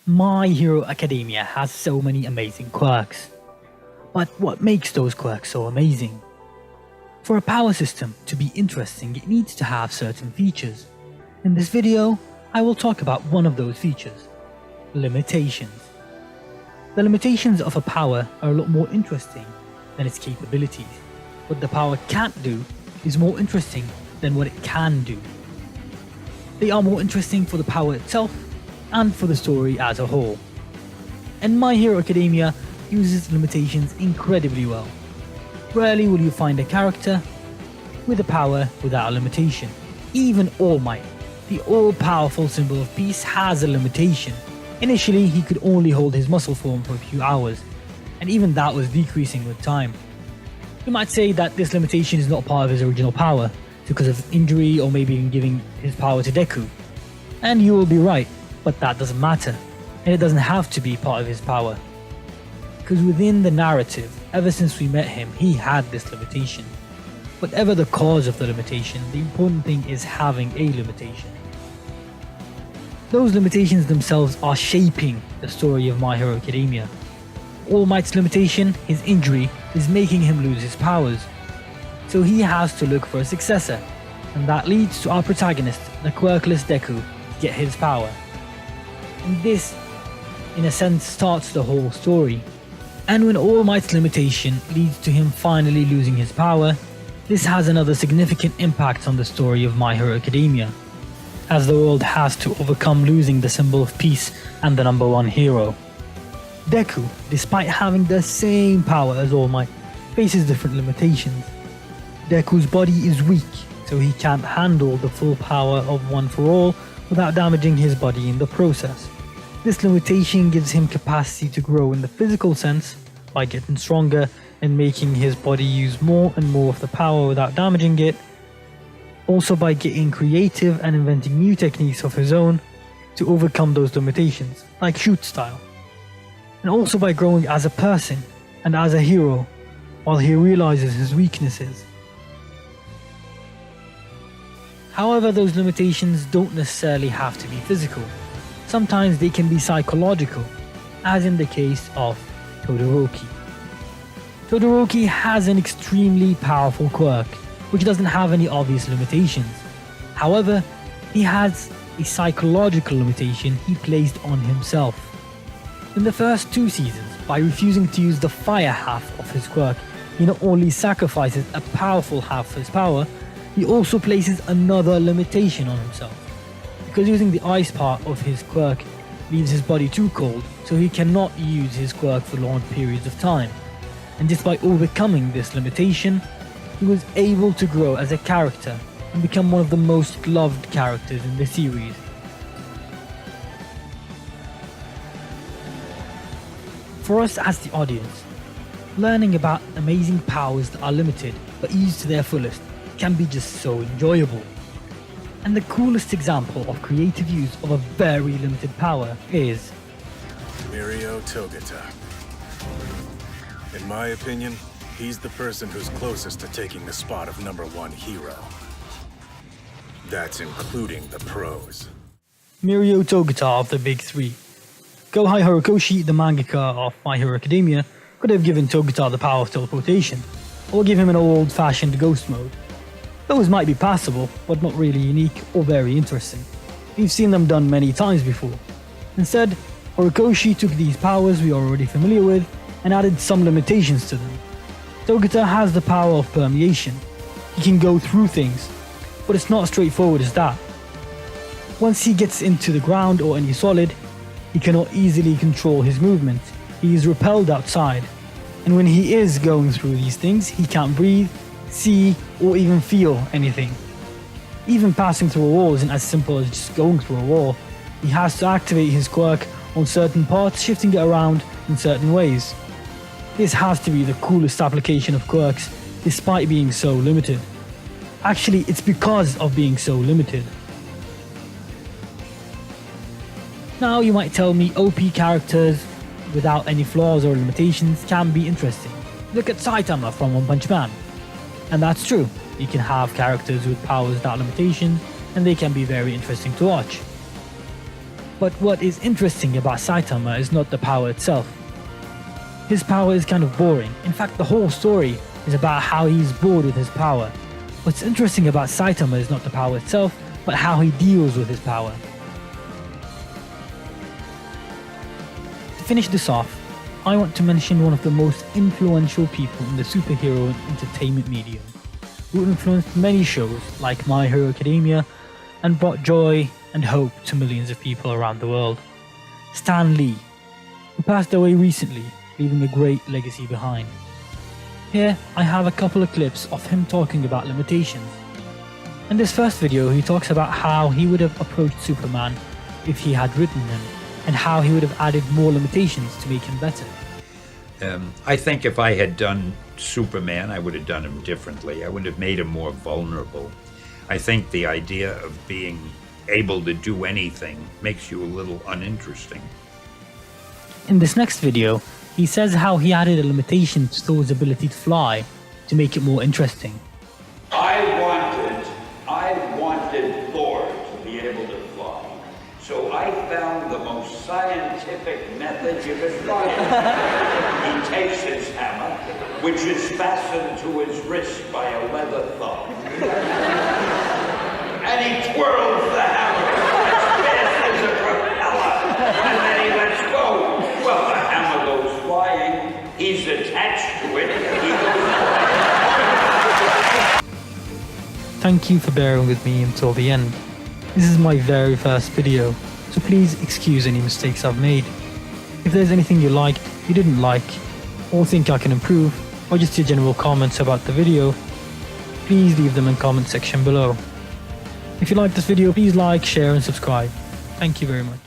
My Hero Academia has so many amazing quirks. But what makes those quirks so amazing? For a power system to be interesting, it needs to have certain features. In this video, I will talk about one of those features: limitations. The limitations of a power are a lot more interesting than its capabilities. What the power can't do is more interesting than what it can do. They are more interesting for the power itself and for the story as a whole. And My Hero Academia uses limitations incredibly well. Rarely will you find a character with a power without a limitation. Even All Might, the all-powerful symbol of peace, has a limitation. Initially, he could only hold his muscle form for a few hours, and even that was decreasing with time. You might say that this limitation is not part of his original power, because of injury or maybe even giving his power to Deku. And you will be right, but that doesn't matter, and it doesn't have to be part of his power. Because within the narrative, ever since we met him, he had this limitation. Whatever the cause of the limitation, the important thing is having a limitation. Those limitations themselves are shaping the story of My Hero Academia. All Might's limitation, his injury, is making him lose his powers. So he has to look for a successor, and that leads to our protagonist, the quirkless Deku, to get his power. And this, in a sense, starts the whole story. And when All Might's limitation leads to him finally losing his power, this has another significant impact on the story of My Hero Academia, as the world has to overcome losing the symbol of peace and the number one hero. Deku, despite having the same power as All Might, faces different limitations. Deku's body is weak, so he can't handle the full power of One for All without damaging his body in the process. This limitation gives him capacity to grow in the physical sense by getting stronger and making his body use more and more of the power without damaging it, also by getting creative and inventing new techniques of his own to overcome those limitations, like shoot style, and also by growing as a person and as a hero while he realizes his weaknesses. However, those limitations don't necessarily have to be physical. Sometimes they can be psychological, as in the case of Todoroki. Todoroki has an extremely powerful quirk, which doesn't have any obvious limitations. However, he has a psychological limitation he placed on himself. In the first 2 seasons, by refusing to use the fire half of his quirk, he not only sacrifices a powerful half of his power, he also places another limitation on himself. Because using the ice part of his quirk leaves his body too cold, so he cannot use his quirk for long periods of time. And just by overcoming this limitation, he was able to grow as a character and become one of the most loved characters in the series. For us as the audience, learning about amazing powers that are limited but used to their fullest can be just so enjoyable. And the coolest example of creative use of a very limited power is Mirio Togata. In my opinion, he's the person who's closest to taking the spot of number one hero. That's including the pros. Mirio Togata of the Big Three. Kohei Horikoshi, the mangaka of My Hero Academia, could have given Togata the power of teleportation, or give him an old-fashioned ghost mode. Those might be passable, but not really unique or very interesting. We've seen them done many times before. Instead, Horikoshi took these powers we are already familiar with and added some limitations to them. Togata has the power of permeation. He can go through things, but it's not as straightforward as that. Once he gets into the ground or any solid, he cannot easily control his movement. He is repelled outside, and when he is going through these things, he can't breathe, see, or even feel anything. Even passing through a wall isn't as simple as just going through a wall. He has to activate his quirk on certain parts, shifting it around in certain ways. This has to be the coolest application of quirks, despite being so limited. Actually, it's because of being so limited. Now you might tell me OP characters without any flaws or limitations can be interesting. Look at Saitama from One Punch Man. And that's true, you can have characters with powers without limitations, and they can be very interesting to watch. But what is interesting about Saitama is not the power itself. His power is kind of boring. In fact, the whole story is about how he's bored with his power. What's interesting about Saitama is not the power itself, but how he deals with his power. To finish this off, I want to mention one of the most influential people in the superhero and entertainment medium, who influenced many shows like My Hero Academia and brought joy and hope to millions of people around the world. Stan Lee, who passed away recently, leaving a great legacy behind. Here, I have a couple of clips of him talking about limitations. In this first video, he talks about how he would have approached Superman if he had written him, and how he would have added more limitations to make him better. I think if I had done Superman, I would have done him differently. I would have made him more vulnerable. I think the idea of being able to do anything makes you a little uninteresting. In this next video, he says how he added a limitation to Thor's ability to fly to make it more interesting. I wanted Thor to be able to fly. So I found the most scientific method you could find. He takes his hammer, which is fastened to his wrist by a leather thumb, and he twirls the hammer as fast as a propeller, and then he lets go. Well, the hammer goes flying, he's attached to it, he goes flying. Thank you for bearing with me until the end. This is my very first video, so please excuse any mistakes I've made. If there's anything you liked, you didn't like, or think I can improve, or just your general comments about the video, please leave them in the comment section below. If you like this video, please like, share and subscribe. Thank you very much.